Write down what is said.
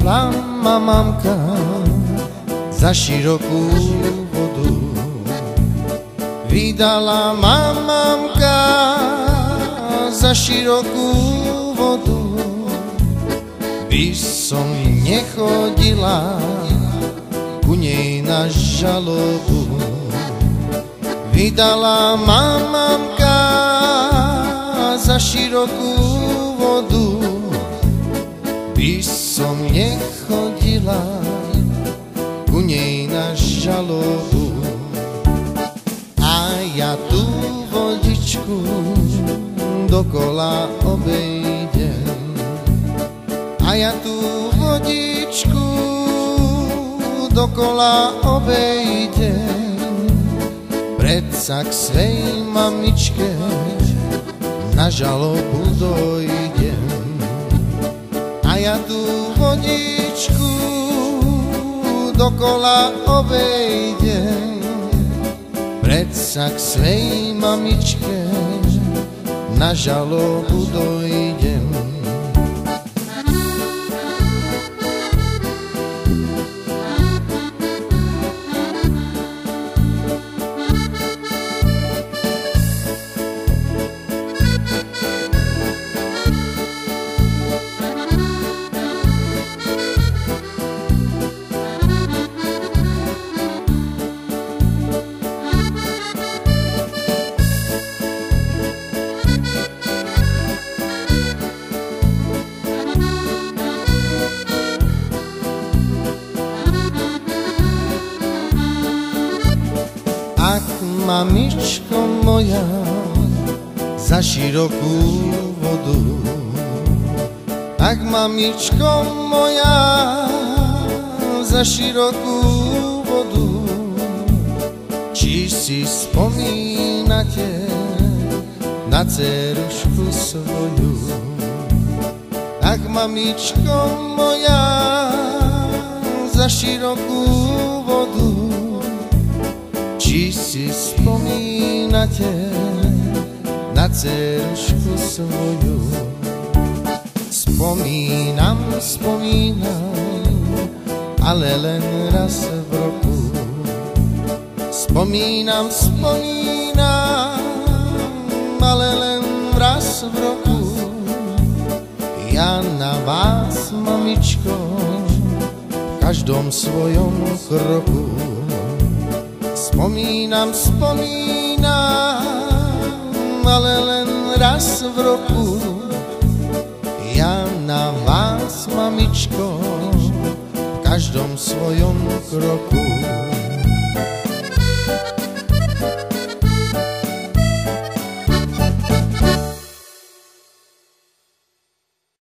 Vydala ma mamka za širokú vodu. Vydala ma mamka za širokú vodu. By som nechodila ku nej na žalobu. Vydala ma mamka za širokú vodu. By som nechodila ku nej na žalobu. A ja tú vodičku dokola obejdem. A ja tú vodičku dokola obejdem. Predsa k svej mamičke na žalobu dojdem. A ja tú vodičku dokola obejdem. Predsa k svej mamičke na žalobu dojdem. Ak mamičko moja za širokú vodu, ak mamičko moja za širokú vodu, či si spomínate na dcerušku svoju? Ak mamičko moja za širokú vodu, či si spomínate na dcerušku svoju? Spomínam, ale len raz v roku. Spomínam, ale len raz v roku. Ja na vás, mamičko, v každom svojom kroku. Spomínam, ale len raz v roku. Ja na vás, mamičko, v každom svojom kroku.